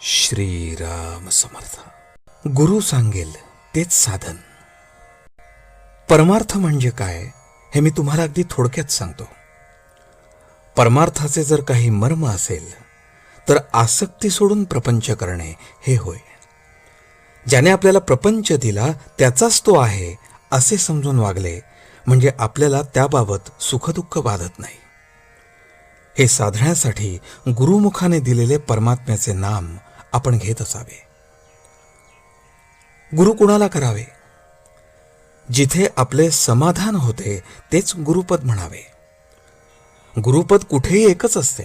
श्रीराम समर्थ. गुरु सांगेल तेच साधन. परमार्थ म्हणजे काय हे मी तुम्हाला अगदी थोडक्यात सांगतो. परमार्थाचे जर काही मर्म असेल तर आसक्ती सोडून प्रपंच करणे हे होय. ज्याने आपल्याला प्रपंच दिला त्याचाच तो आहे असे समजून वागले म्हणजे आपल्याला त्याबाबत सुखदुःख बाधत नाही. हे साधण्यासाठी गुरुमुखाने दिलेले परमात्म्याचे नाम आपण घेत असावे. गुरु कुणाला करावे? जिथे आपले समाधान होते तेच गुरुपद म्हणावे. गुरुपद कुठेही एकच असते.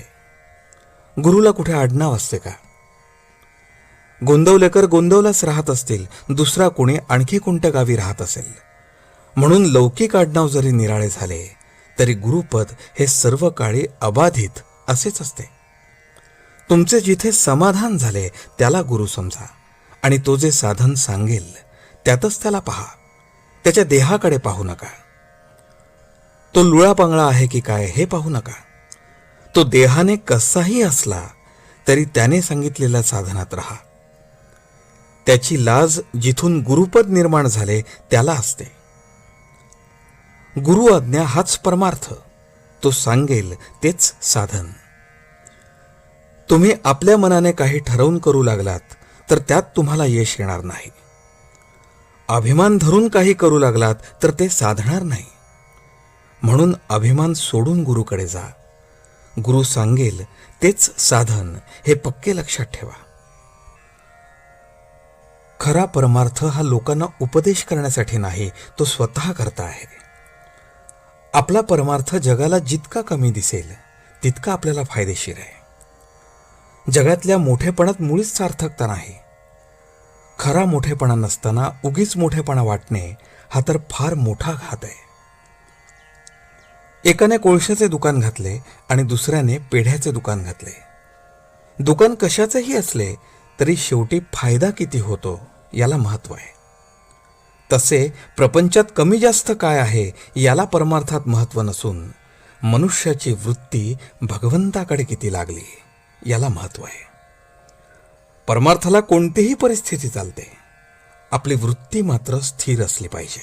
गुरुला कुठे आडनाव असते का? गोंदवलेकर गोंदवलाच राहत असतील, दुसरा कोणी आणखी कोणत्या गावी राहत असेल. म्हणून लौकिक आडनाव जरी निराळे झाले तरी गुरुपद हे सर्व काळी अबाधित असेच असते. तुमचे जिथे समाधान झाले त्याला गुरु समजा आणि तो जे साधन सांगेल त्यातच त्याला पहा. त्याच्या देहाकडे पाहू नका. तो लुळा पांगळा आहे की काय हे पाहू नका. तो देहाने कसाही असला तरी त्याने सांगितलेल्या साधनात राहा. त्याची लाज जिथून गुरुपद निर्माण झाले त्याला असते. गुरु आज्ञा हाच परमार्थ. तो सांगेल तेच साधन. तुम्ही आपल्या मनाने काही ठरवून करू लागलात तर त्यात तुम्हाला यश येणार नाही. अभिमान धरून काही करू लागलात तर ते साधणार नाही. म्हणून अभिमान सोडून गुरुकडे जा. गुरु सांगेल तेच साधन हे पक्के लक्षात ठेवा. खरा परमार्थ हा लोकांना उपदेश करण्यासाठी नाही, तो स्वतः करता आहे. आपला परमार्थ जगाला जितका कमी दिसेल तितका आपल्याला फायदेशीर आहे. जगातल्या मोठेपणात मुळीच सार्थकता नाही. खरा मोठेपणा नसताना उगीच मोठेपणा वाटणे हा तर फार मोठा घात आहे. एकाने कोळशाचे दुकान घातले आणि दुसऱ्याने पेढ्याचे दुकान घातले. दुकान कशाचेही असले तरी शेवटी फायदा किती होतो याला महत्त्व आहे. तसे प्रपंचात कमी जास्त काय आहे याला परमार्थात महत्त्व नसून मनुष्याची वृत्ती भगवंताकडे किती लागली याला महत्त्व आहे. परमार्थाला कोणतीही परिस्थिती चालते. आपली वृत्ती मात्र स्थिर असली पाहिजे.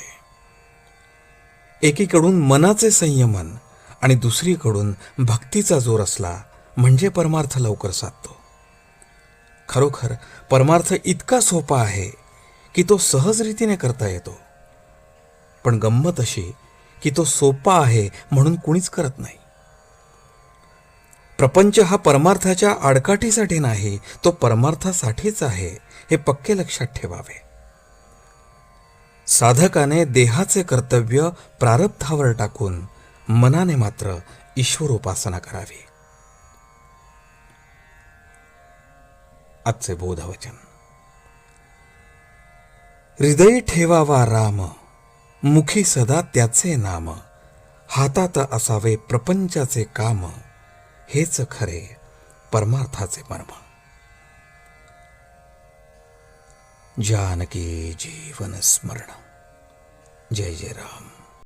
एकीकडून मनाचे संयमन आणि दुसरीकडून भक्तीचा जोर असला म्हणजे परमार्थ लवकर साधतो. खरोखर परमार्थ इतका सोपा आहे की तो सहज रीतीने करता येतो. पण गंमत अशी की तो सोपा आहे म्हणून कुणीच करत नाही. प्रपंच हा परमार्थाच्या आडकाठीसाठी नाही, तो परमार्थासाठीच आहे हे पक्के लक्षात ठेवावे. साधकाने देहाचे कर्तव्य प्रारब्धावर टाकून मनाने मात्र ईश्वरोपासना करावी. आजचे बोधवचन. हृदयी ठेवावा राम, मुखी सदा त्याचे नाम, हातात असावे प्रपंचाचे काम, हेच खरे परमार्थाचे मर्म. जानकी जीवन स्मरण. जय जय राम.